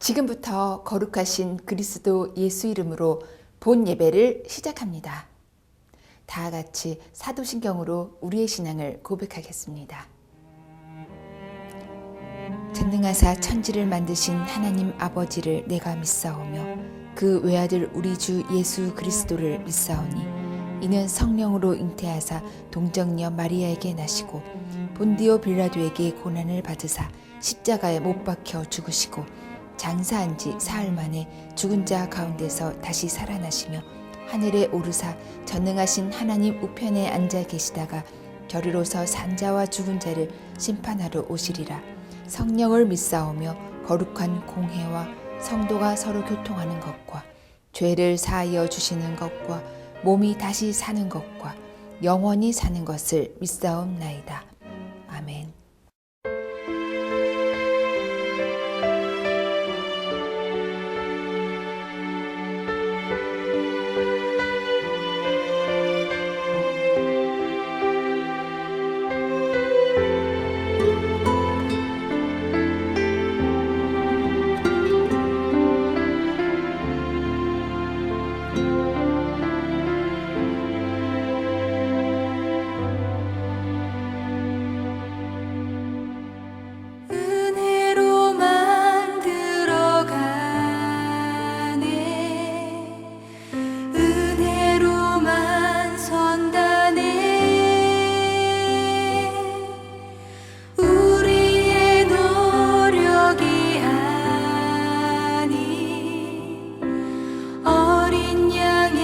지금부터 거룩하신 그리스도 예수 이름으로 본 예배를 시작합니다. 다 같이 사도신경으로 우리의 신앙을 고백하겠습니다. 전능하사 천지를 만드신 하나님 아버지를 내가 믿사오며 그 외아들 우리 주 예수 그리스도를 믿사오니 이는 성령으로 잉태하사 동정녀 마리아에게 나시고 본디오 빌라도에게 고난을 받으사 십자가에 못 박혀 죽으시고 장사한 지 사흘 만에 죽은 자 가운데서 다시 살아나시며 하늘에 오르사 전능하신 하나님 우편에 앉아 계시다가 저리로서 산자와 죽은 자를 심판하러 오시리라. 성령을 믿사오며 거룩한 공회와 성도가 서로 교통하는 것과 죄를 사하여 주시는 것과 몸이 다시 사는 것과 영원히 사는 것을 믿사옵나이다. 아멘. 어린 양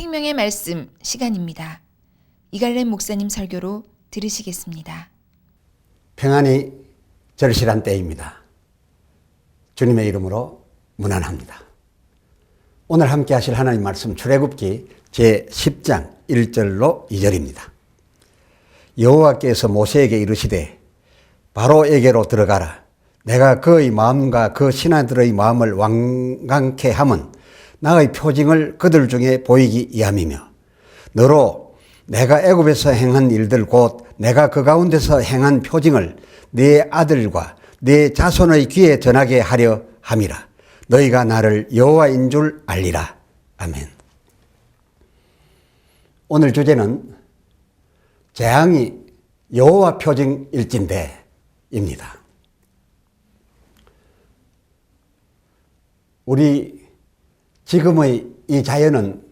생명의 말씀 시간입니다. 이갈렘 목사님 설교로 들으시겠습니다. 평안이 절실한 때입니다. 주님의 이름으로 문안합니다. 오늘 함께 하실 하나님 말씀 출애굽기 제10장 1절로 2절입니다. 여호와께서 모세에게 이르시되 바로에게로 들어가라. 내가 그의 마음과 그 신하들의 마음을 완강케 함은 나의 표징을 그들 중에 보이기 위함이며 너로 내가 애굽에서 행한 일들 곧 내가 그 가운데서 행한 표징을 네 아들과 네 자손의 귀에 전하게 하려 함이라. 너희가 나를 여호와인 줄 알리라. 아멘. 오늘 주제는 재앙이 여호와 표징일진대입니다. 우리 지금의 이 자연은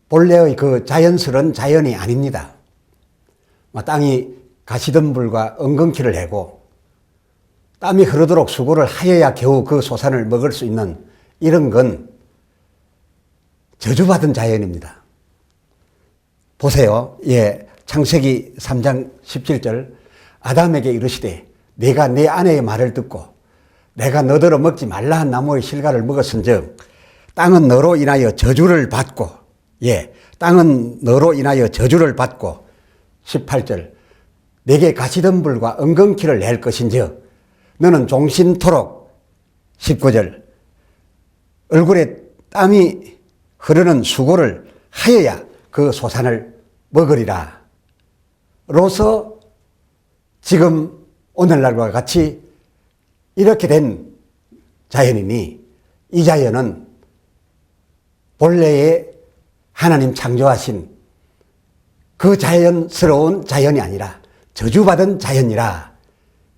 본래의 그 자연스러운 자연이 아닙니다. 땅이 가시덤불과 엉겅퀴를 해고 땀이 흐르도록 수고를 하여야 겨우 그 소산을 먹을 수 있는 이런 건 저주받은 자연입니다. 보세요. 창세기 3장 17절 아담에게 이르시되 네가 내 아내의 말을 듣고 내가 너더러 먹지 말라 한 나무의 실과를 먹었은즉 땅은 너로 인하여 저주를 받고 땅은 너로 인하여 저주를 받고 18절 내게 가시덤불과 엉겅퀴를 낼 것인즉 너는 종신토록 19절 얼굴에 땀이 흐르는 수고를 하여야 그 소산을 먹으리라. 로서 지금 오늘날과 같이 이렇게 된 자연이니 이 자연은 본래의 하나님 창조하신 그 자연스러운 자연이 아니라 저주받은 자연이라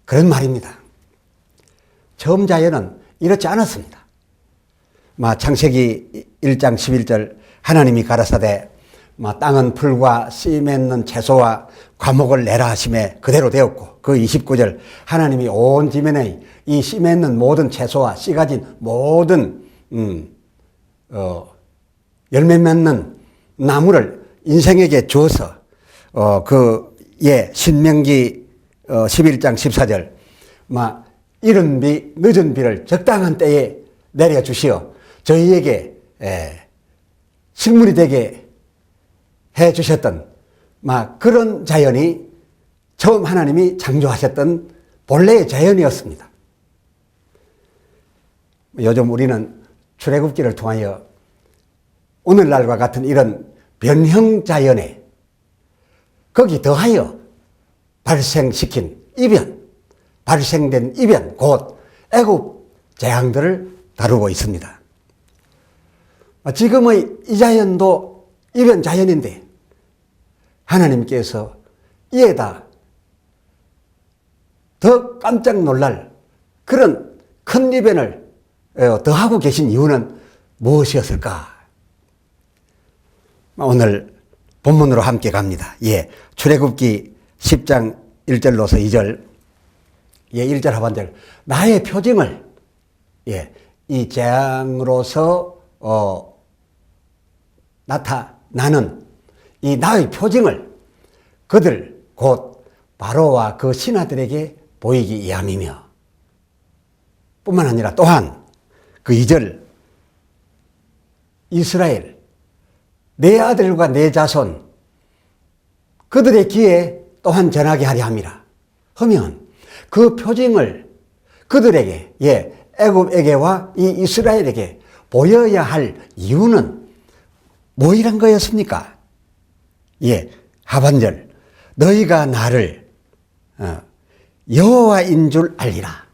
그런 말입니다. 처음 자연은 이렇지 않았습니다. 창세기 1장 11절 하나님이 가라사대 땅은 풀과 씨 맺는 채소와 과목을 내라 하심에 그대로 되었고 그 29절 하나님이 온 지면의 이 씨 맺는 모든 채소와 씨 가진 모든 열매 맺는 나무를 인생에게 주어서 신명기 11장 14절 이른 비 늦은 비를 적당한 때에 내려주시어 저희에게 식물이 되게 해 주셨던 그런 자연이 처음 하나님이 창조하셨던 본래의 자연이었습니다. 요즘 우리는 출애굽기를 통하여 오늘날과 같은 이런 변형 자연에 거기 더하여 발생된 이변 곧 애굽 재앙들을 다루고 있습니다. 지금의 이 자연도 이변 자연인데 하나님께서 이에다 더 깜짝 놀랄 그런 큰 이변을 더하고 계신 이유는 무엇이었을까? 오늘 본문으로 함께 갑니다. 출애굽기 10장 1절로서 2절 1절 하반절 나의 표징을 이 재앙으로서 나타나는 이 나의 표징을 그들 곧 바로와 그 신하들에게 보이기 위함이며 뿐만 아니라 또한 그 2절 이스라엘 내 아들과 내 자손 그들의 귀에 또한 전하게 하려 함이라 하면 그 표징을 그들에게 애굽에게와 이 이스라엘에게 보여야 할 이유는 뭐이란 거였습니까? 하반절 너희가 나를 여호와인 줄 알리라.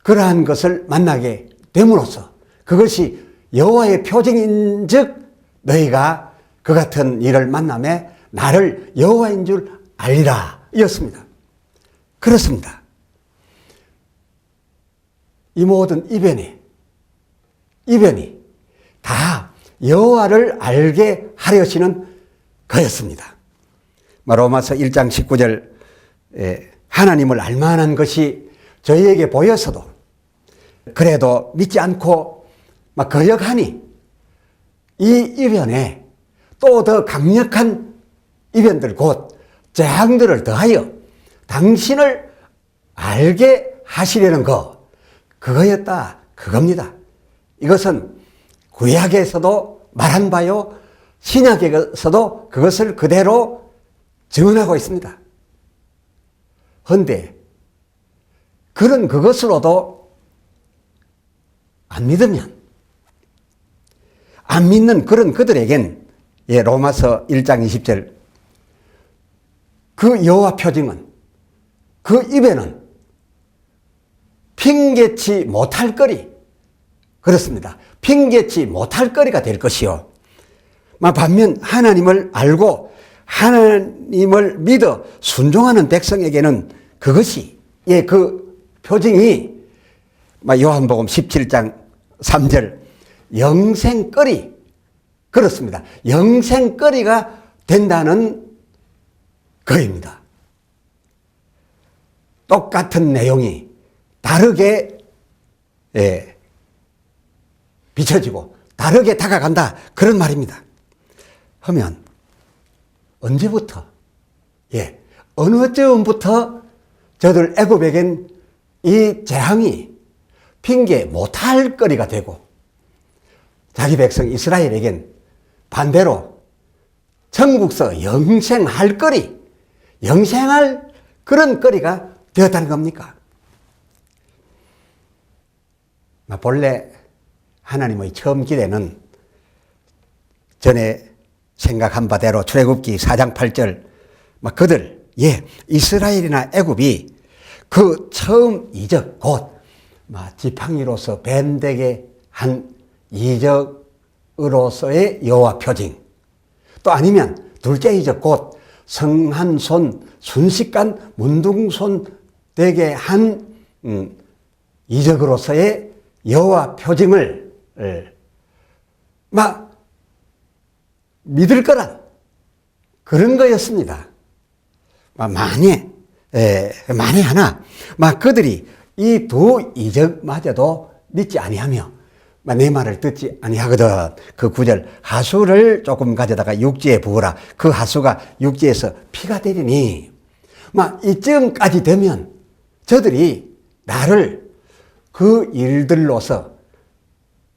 그러한 것을 만나게 됨으로써 그것이 여호와의 표징인즉 너희가 그 같은 일을 만남에 나를 여호와인 줄 알리라 였습니다. 그렇습니다. 이 모든 이변이 다 여호와를 알게 하려시는 거였습니다. 로마서 1장 19절 하나님을 알만한 것이 저희에게 보였어도 그래도 믿지 않고 거역하니 이 이변에 또 더 강력한 이변들 곧 재앙들을 더하여 당신을 알게 하시려는 그거였다. 그겁니다. 이것은 구약에서도 말한 바요, 신약에서도 그것을 그대로 증언하고 있습니다. 그런데 그런 그것으로도 안 믿으면, 안 믿는 그런 그들에겐 로마서 1장 20절 그 여호와 표징은, 그 입에는 핑계치 못할 거리, 그렇습니다. 핑계치 못할 거리가 될 것이요. 반면 하나님을 알고 하나님을 믿어 순종하는 백성에게는 그것이, 그 표징이 요한복음 17장 3절 영생거리, 그렇습니다. 영생거리가 된다는 거입니다. 똑같은 내용이 다르게 비춰지고 다르게 다가간다, 그런 말입니다. 하면 언제부터, 어느 쯤부터 저들 애굽에겐 이 재앙이 핑계 못할 거리가 되고 자기 백성 이스라엘에겐 반대로 천국서 영생할 거리, 영생할 그런 거리가 되었다는 겁니까? 본래 하나님의 처음 기대는 전에 생각한 바대로 출애굽기 4장 8절 그들, 이스라엘이나 애굽이 그 처음 이적 곧 지팡이로서 뱀되게 한 이적으로서의 여호와 표징, 또 아니면 둘째 이적 곧 성한 손, 순식간 문둥손 되게 한 이적으로서의 여호와 표징을 믿을 거란 그런 거였습니다. 만에 하나 그들이 이 두 이적마저도 믿지 아니하며 내 말을 듣지 아니하거든. 그 9절 하수를 조금 가져다가 육지에 부으라. 그 하수가 육지에서 피가 되리니 이쯤까지 되면 저들이 나를 그 일들로서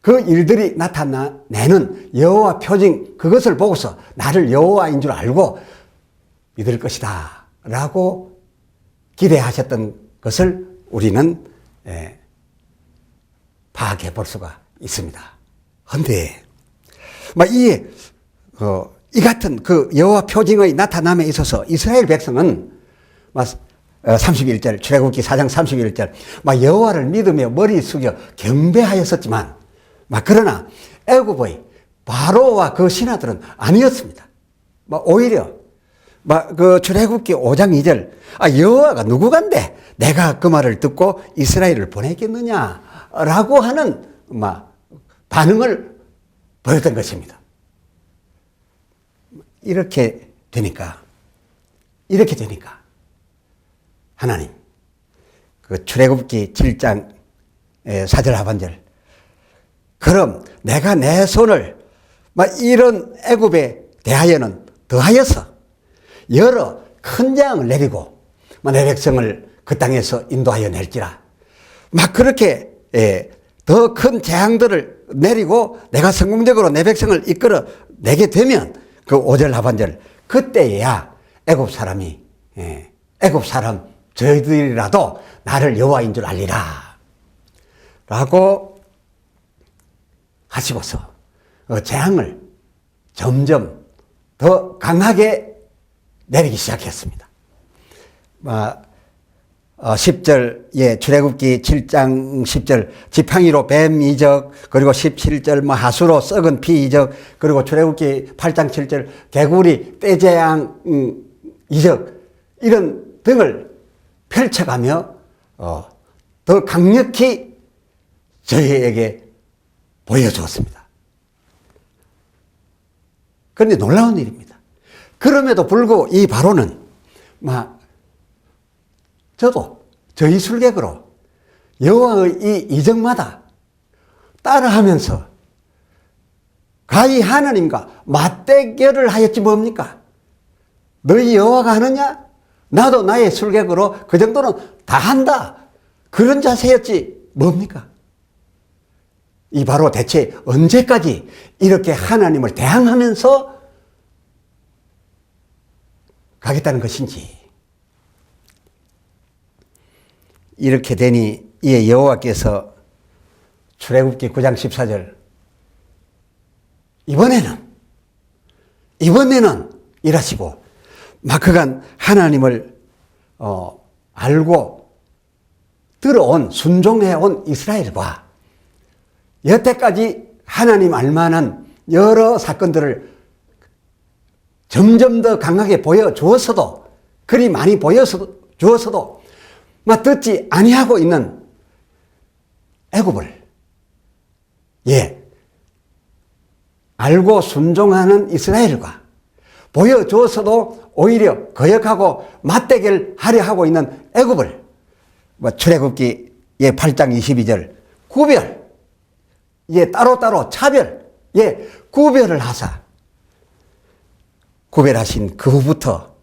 그 일들이 나타내는 여호와 표징, 그것을 보고서 나를 여호와인 줄 알고 믿을 것이다 라고 기대하셨던 것을 우리는 파악해 볼 수가 있습니다. 그런데 이 같은 그 여호와 표징의 나타남에 있어서 이스라엘 백성은 31절 출애굽기 4장 31절 여호와를 믿으며 머리 숙여 경배하였었지만 그러나 애굽의 바로와 그 신하들은 아니었습니다. 오히려 그 출애굽기 5장 2절 여호와가 누구간데 내가 그 말을 듣고 이스라엘을 보냈겠느냐라고 하는 반응을 보였던 것입니다. 이렇게 되니까 하나님 그 출애굽기 7장 4절 하반절 그럼 내가 내 손을 이런 애굽에 대하여는 더하여서 여러 큰 재앙을 내리고 내 백성을 그 땅에서 인도하여 낼지라 그렇게 더 큰 재앙들을 내리고 내가 성공적으로 내 백성을 이끌어 내게 되면 그 5절 하반절 그때야 애굽 사람 저희들이라도 나를 여호와인 줄 알리라 라고 하시고서 재앙을 점점 더 강하게 내리기 시작했습니다. 10절, 출애굽기 7장 10절, 지팡이로 뱀 이적, 그리고 17절, 하수로 썩은 피 이적, 그리고 출애굽기 8장 7절, 개구리, 떼재앙 이적, 이런 등을 펼쳐가며, 더 강력히 저희에게 보여주었습니다. 그런데 놀라운 일입니다. 그럼에도 불구하고 이 바로는 저도 저희 술객으로 여호와의 이 이적마다 따라하면서 가히 하나님과 맞대결을 하였지 뭡니까? 너희 여호와가 하느냐? 나도 나의 술객으로 그 정도는 다 한다. 그런 자세였지 뭡니까? 이 바로 대체 언제까지 이렇게 하나님을 대항하면서 가겠다는 것인지. 이렇게 되니 이에 여호와께서 출애굽기 9장 14절 이번에는 이라시고 막 그간 하나님을 알고 들어온 순종해온 이스라엘과 여태까지 하나님 알만한 여러 사건들을 점점 더 강하게 보여주었어도 그리 많이 보여주었어도 막 듣지 아니하고 있는 애굽을 알고 순종하는 이스라엘과 보여주었어도 오히려 거역하고 맞대결 하려 하고 있는 애굽을 출애굽기 8장 22절 구별 따로따로 차별 구별을 하사 구별하신 그 후부터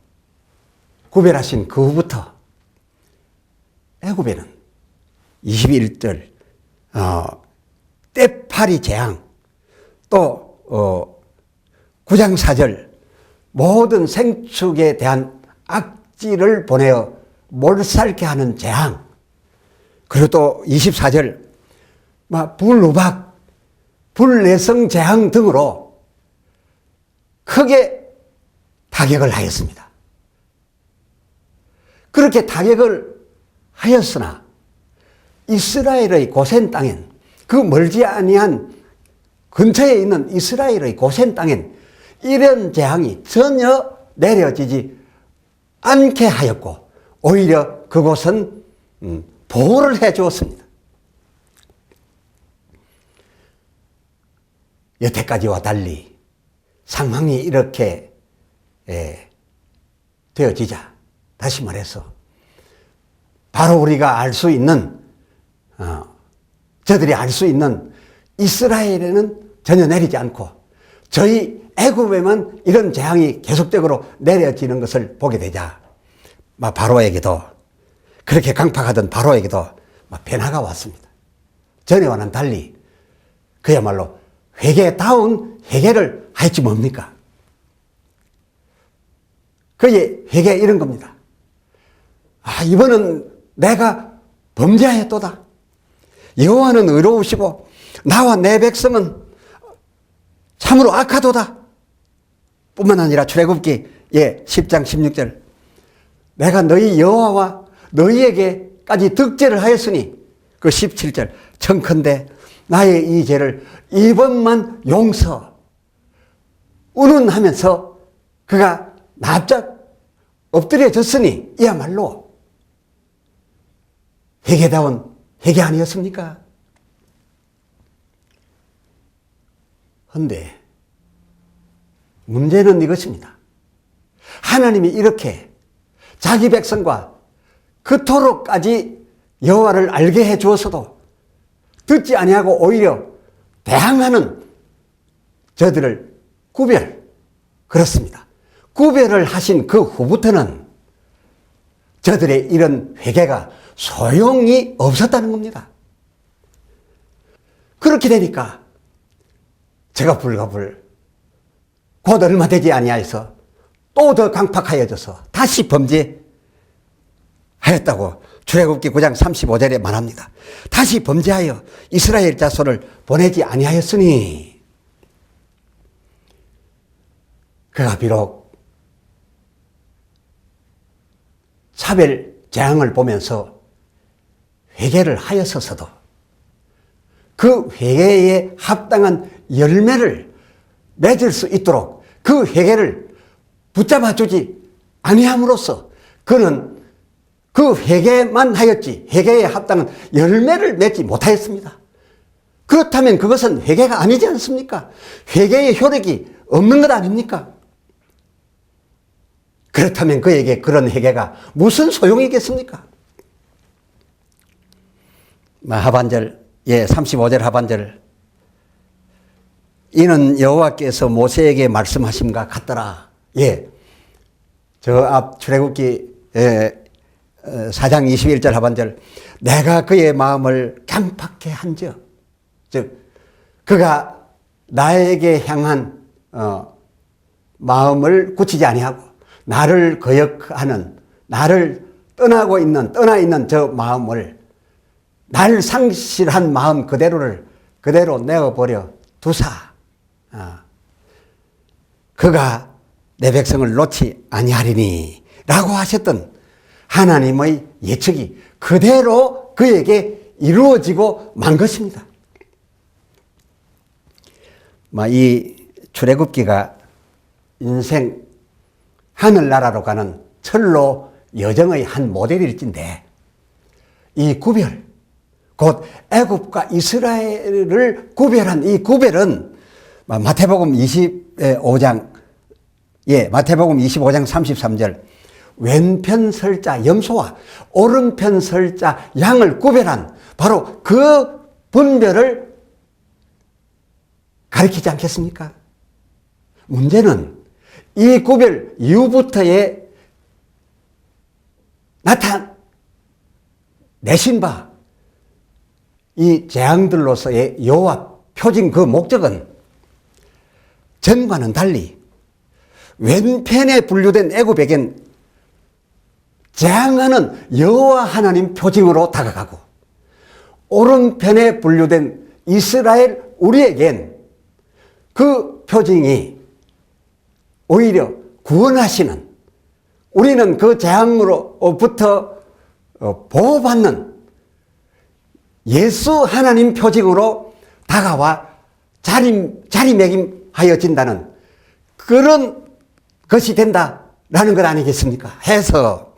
애굽에는 21절 때파리 재앙 또 9장 4절 모든 생축에 대한 악질을 보내어 몰살케 하는 재앙 그리고 또 24절 불우박 불내성 재앙 등으로 크게 타격을 하였습니다. 그렇게 타격을 하였으나 이스라엘의 고센 땅엔 그 멀지 아니한 근처에 있는 이스라엘의 고센 땅엔 이런 재앙이 전혀 내려지지 않게 하였고 오히려 그곳은 보호를 해 주었습니다. 여태까지와 달리 상황이 이렇게 되어지자 다시 말해서 바로 우리가 알 수 있는 저들이 알 수 있는 이스라엘에는 전혀 내리지 않고 저희 애굽에만 이런 재앙이 계속적으로 내려지는 것을 보게 되자 바로에게도 그렇게 강팍하던 바로에게도 변화가 왔습니다. 전에와는 달리 그야말로 회개다운 회개를 하였지 뭡니까? 그의 회개 이런 겁니다. 이번은 내가 범죄하였도다. 여호와는 의로우시고 나와 내 백성은 참으로 악하도다. 뿐만 아니라 출애굽기 10장 16절 내가 너희 여호와와 너희에게까지 득죄를 하였으니 그 17절 청컨대 나의 이 죄를 이번만 용서 운운하면서 그가 납작 엎드려졌으니 이야말로 회개다운 회개 아니었습니까? 그런데 문제는 이것입니다. 하나님이 이렇게 자기 백성과 그토록까지 여호와를 알게 해 주었어도 듣지 아니하고 오히려 대항하는 저들을 그렇습니다. 구별을 하신 그 후부터는 저들의 이런 회개가 소용이 없었다는 겁니다. 그렇게 되니까 제가 불가불 곧 얼마 되지 아니하여서 또 더 강팍하여져서 다시 범죄하였다고 출애굽기 9장 35절에 말합니다. 다시 범죄하여 이스라엘 자손을 보내지 아니하였으니 그가 비록 차별 재앙을 보면서 회개를 하였었어도 그 회개에 합당한 열매를 맺을 수 있도록 그 회개를 붙잡아주지 아니함으로써 그는 그 회개만 하였지 회개에 합당한 열매를 맺지 못하였습니다. 그렇다면 그것은 회개가 아니지 않습니까? 회개의 효력이 없는 것 아닙니까? 그렇다면 그에게 그런 회개가 무슨 소용이겠습니까? 하반절 35절 하반절 이는 여호와께서 모세에게 말씀하심과 같더라. 예. 저 앞 출애굽기 4장 21절 하반절, 내가 그의 마음을 강팍해 한즉, 즉 그가 나에게 향한 마음을 굳히지 아니하고 나를 거역하는, 나를 떠나 있는 저 마음을, 날 상실한 마음 그대로 내어버려 두사, 그가 내 백성을 놓지 아니하리니 라고 하셨던 하나님의 예측이 그대로 그에게 이루어지고 만 것입니다. 이 출애굽기가 인생 하늘나라로 가는 철로 여정의 한 모델일진데, 이 구별, 곧 애굽과 이스라엘을 구별한 이 구별은 마태복음 25장 33절, 왼편 설자 염소와 오른편 설자 양을 구별한 바로 그 분별을 가리키지 않겠습니까? 문제는 이 구별 이후부터의 나타내신 바 이 재앙들로서의 여호와 표징, 그 목적은 전과는 달리 왼편에 분류된 애굽에겐 재앙하는 여호와 하나님 표징으로 다가가고, 오른편에 분류된 이스라엘 우리에겐 그 표징이 오히려 구원하시는, 우리는 그 재앙으로부터 보호받는 예수 하나님 표징으로 다가와 자리매김하여진다는 그런 것이 된다라는 것 아니겠습니까? 해서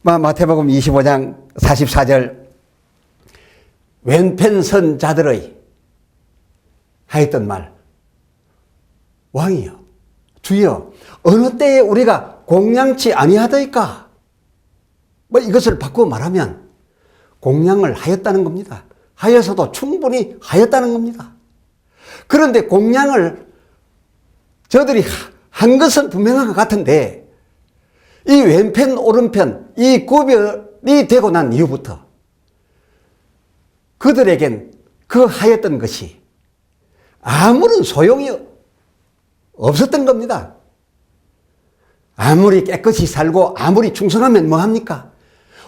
마태복음 25장 44절, 왼편 선 자들의 하였던 말, 왕이여 주여 어느 때에 우리가 공양치 아니하더이까? 이것을 바꾸어 말하면 공양을 하였다는 겁니다. 하여서도 충분히 하였다는 겁니다. 그런데 공양을 저들이 한 것은 분명한 것 같은데, 이 왼편 오른편 이 구별이 되고 난 이후부터 그들에겐 그 하였던 것이 아무런 소용이 없었던 겁니다. 아무리 깨끗이 살고 아무리 충성하면 뭐합니까?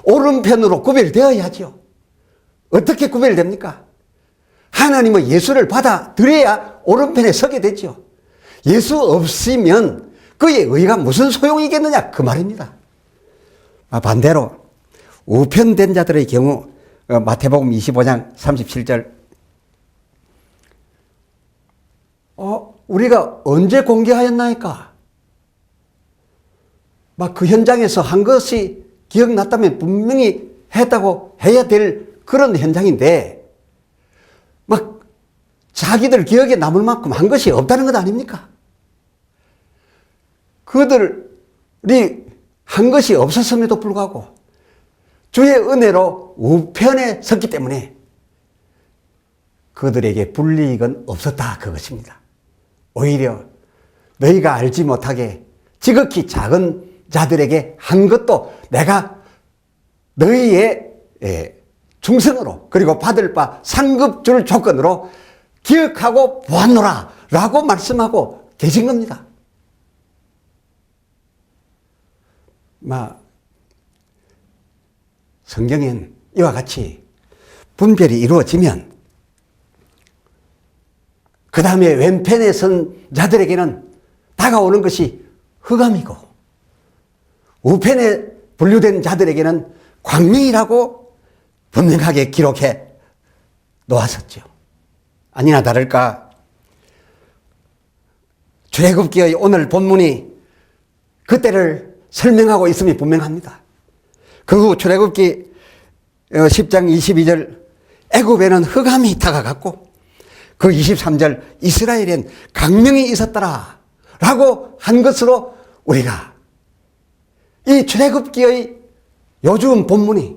오른편으로 구별되어야죠. 어떻게 구별됩니까? 하나님의 예수를 받아들여야 오른편에 서게 되죠. 예수 없으면 그의 의가 무슨 소용이겠느냐, 그 말입니다. 반대로 우편된 자들의 경우 마태복음 25장 37절, 우리가 언제 공개하였나이까? 그 현장에서 한 것이 기억났다면 분명히 했다고 해야 될 그런 현장인데, 자기들 기억에 남을 만큼 한 것이 없다는 것 아닙니까? 그들이 한 것이 없었음에도 불구하고 주의 은혜로 우편에 섰기 때문에 그들에게 불이익은 없었다, 그것입니다. 오히려 너희가 알지 못하게 지극히 작은 자들에게 한 것도 내가 너희의 충성으로, 그리고 받을 바 상급 줄 조건으로 기억하고 보았노라 라고 말씀하고 계신 겁니다. 성경엔 이와 같이 분별이 이루어지면 그 다음에 왼편에 선 자들에게는 다가오는 것이 흑암이고, 우편에 분류된 자들에게는 광명이라고 분명하게 기록해 놓았었죠. 아니나 다를까 출애굽기의 오늘 본문이 그때를 설명하고 있음이 분명합니다. 그 후 출애굽기 10장 22절, 애굽에는 흑암이 다가갔고 그 23절, 이스라엘엔 강명이 있었더라 라고 한 것으로 우리가 이 출애굽기의 요즘 본문이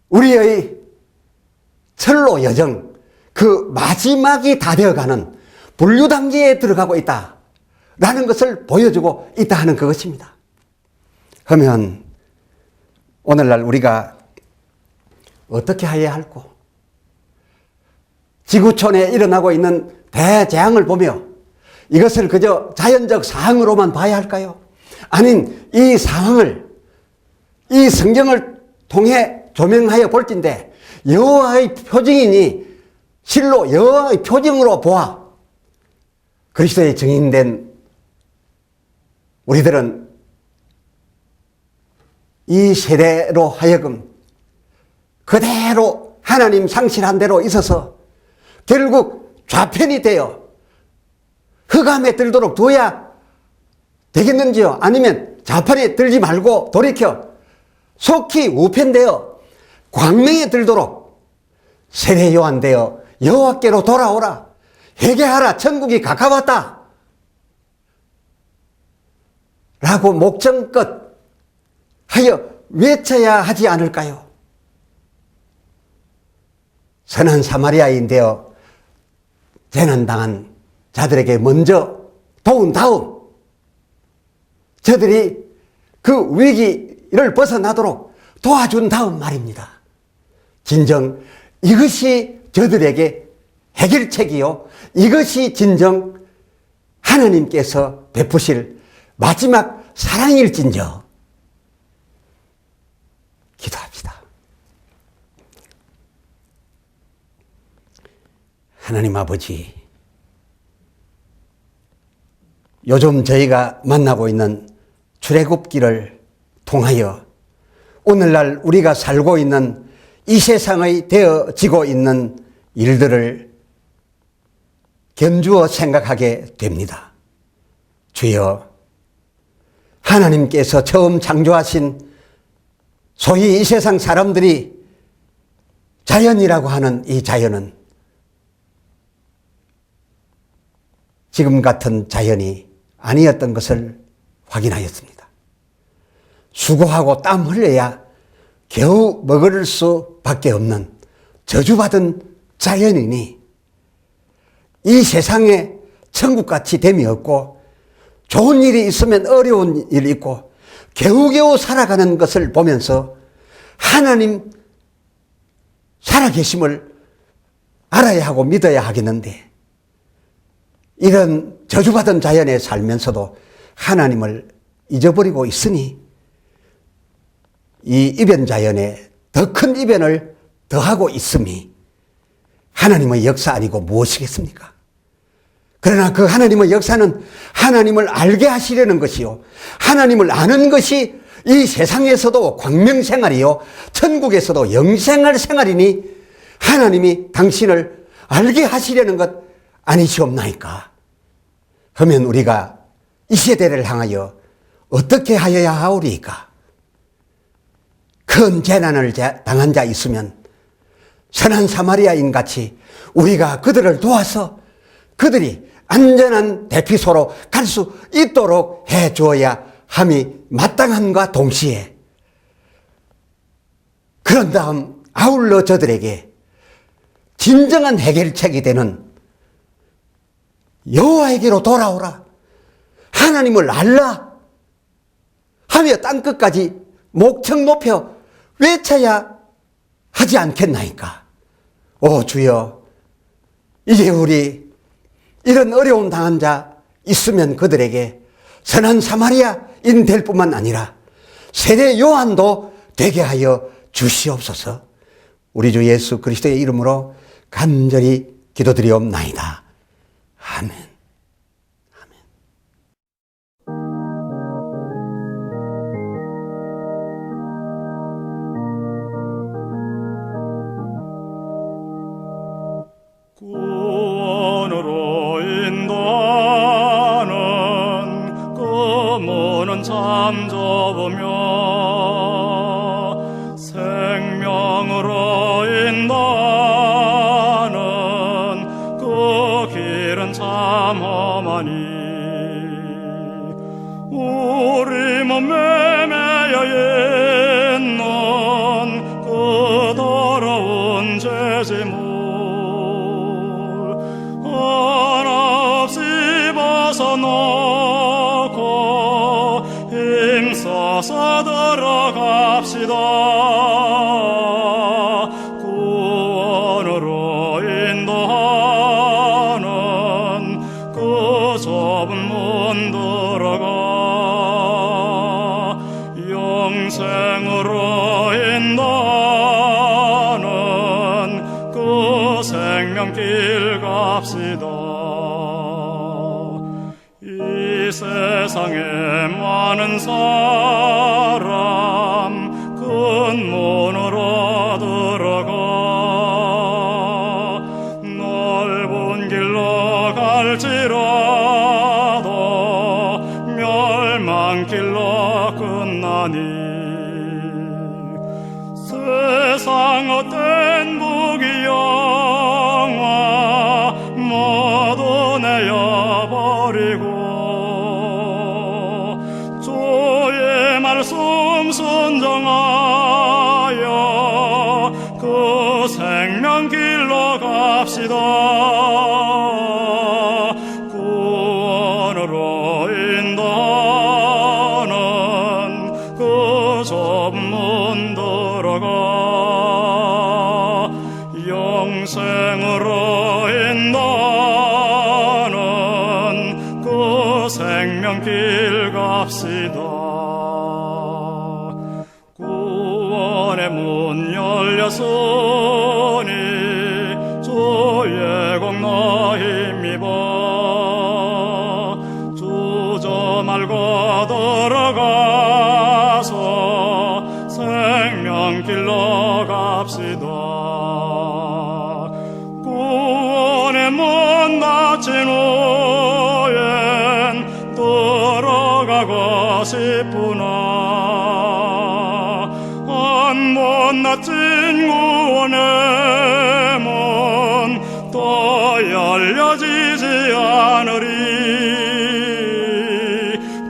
우리의 철로 여정, 그 마지막이 다 되어가는 분류단계에 들어가고 있다라는 것을 보여주고 있다 하는 그것입니다. 그러면 오늘날 우리가 어떻게 해야 할꼬? 지구촌에 일어나고 있는 대재앙을 보며 이것을 그저 자연적 사항으로만 봐야 할까요? 아닌 이 상황을 이 성경을 통해 조명하여 볼진데 여호와의 표징이니 실로 여호와의 표징으로 보아 그리스도의 증인된 우리들은 이 세대로 하여금 그대로 하나님 상실한 대로 있어서 결국 좌편이 되어 흑암에 들도록 둬야 되겠는지요? 아니면 좌편에 들지 말고 돌이켜 속히 우편되어 광명에 들도록 세례요한되어 여호와께로 돌아오라, 회개하라, 천국이 가까웠다 라고 목청껏 하여 외쳐야 하지 않을까요? 선한 사마리아인 되어 재난당한 자들에게 먼저 도운 다음 저들이 그 위기를 벗어나도록 도와준 다음 말입니다. 진정 이것이 저들에게 해결책이요, 이것이 진정 하나님께서 베푸실 마지막 사랑일진저. 기도합시다. 하나님 아버지, 요즘 저희가 만나고 있는 출애굽기를 통하여 오늘날 우리가 살고 있는 이 세상의 되어지고 있는 일들을 견주어 생각하게 됩니다. 주여, 하나님께서 처음 창조하신 소위 이 세상 사람들이 자연이라고 하는 이 자연은 지금 같은 자연이 아니었던 것을 확인하였습니다. 수고하고 땀 흘려야 겨우 먹을 수밖에 없는 저주받은 자연이니 이 세상에 천국같이 됨이 없고 좋은 일이 있으면 어려운 일이 있고 겨우겨우 살아가는 것을 보면서 하나님 살아계심을 알아야 하고 믿어야 하겠는데 이런 저주받은 자연에 살면서도 하나님을 잊어버리고 있으니 이 이변자연에 더 큰 이변을 더하고 있음이 하나님의 역사 아니고 무엇이겠습니까? 그러나 그 하나님의 역사는 하나님을 알게 하시려는 것이요, 하나님을 아는 것이 이 세상에서도 광명생활이요 천국에서도 영생할 생활이니 하나님이 당신을 알게 하시려는 것 아니시옵나이까? 그러면 우리가 이 세대를 향하여 어떻게 하여야 하오리까? 큰 재난을 당한 자 있으면 선한 사마리아인 같이 우리가 그들을 도와서 그들이 안전한 대피소로 갈 수 있도록 해 주어야 함이 마땅함과 동시에 그런 다음 아울러 저들에게 진정한 해결책이 되는 여호와에게로 돌아오라, 하나님을 알라 하며 땅끝까지 목청 높여 외쳐야 하지 않겠나이까? 오 주여, 이제 우리 이런 어려움 당한 자 있으면 그들에게 선한 사마리아인 될 뿐만 아니라 세례 요한도 되게 하여 주시옵소서. 우리 주 예수 그리스도의 이름으로 간절히 기도드리옵나이다. 아멘. 구원으로 인도하는 그 문은 참 좁으며 생명으로 인도하는 그 길은 참 험하니 우리 몸에 매여 있는 그 더러운 죄짐을 생명길 갑시다. 이 세상에 많은 사람 큰 문으로 들어가 넓은 길로 갈지라도 멸망길로 끝나니 세상 헛된 부귀영화 모두 내어버리고 주의 말씀 순종하여 그 생명길로 갑시다. 구원으로 인도하는 그 좁은 문 들어가 영생으로 인도하는 그 생명길 갑시다. 구원의 문 열렸으니 주의 공로 힘입어 주저 말고 들어가서 생명길로 갑시다. 구원의 문 닫힌 후엔 들어가고 싶으나 한 번 닫힌 구원의 문 또 열려지지 않으리.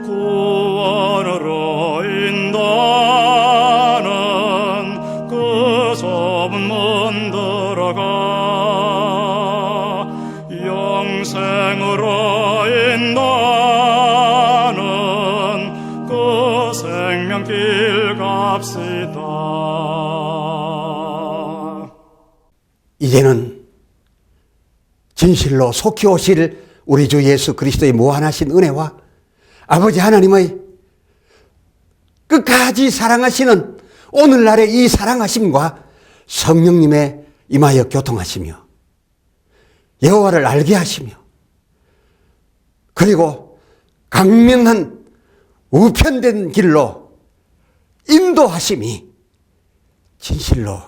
구원으로 인도하는 그 좁은 문 들어가 영생으로 인도하는 그 생명길 갑시다. 이제는 진실로 속히 오실 우리 주 예수 그리스도의 무한하신 은혜와 아버지 하나님의 끝까지 사랑하시는 오늘날의 이 사랑하심과 성령님의 임하여 교통하시며 여호와를 알게 하시며 그리고 강명한 우편된 길로 인도하심이 진실로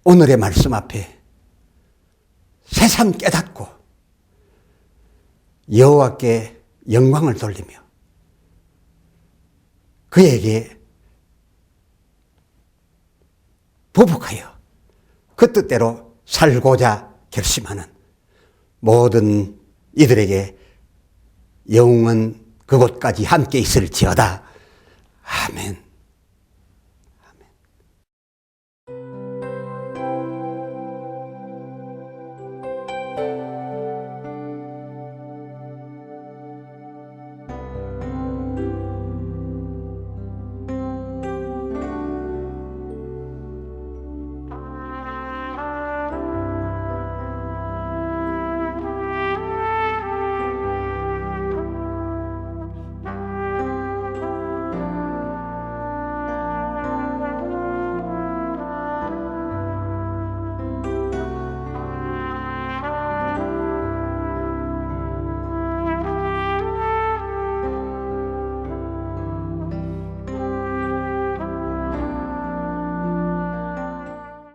오늘의 말씀 앞에 새삼 깨닫고 여호와께 영광을 돌리며 그에게 보복하여 그 뜻대로 살고자 결심하는 모든 이들에게 영웅은 그곳까지 함께 있을지어다. 아멘.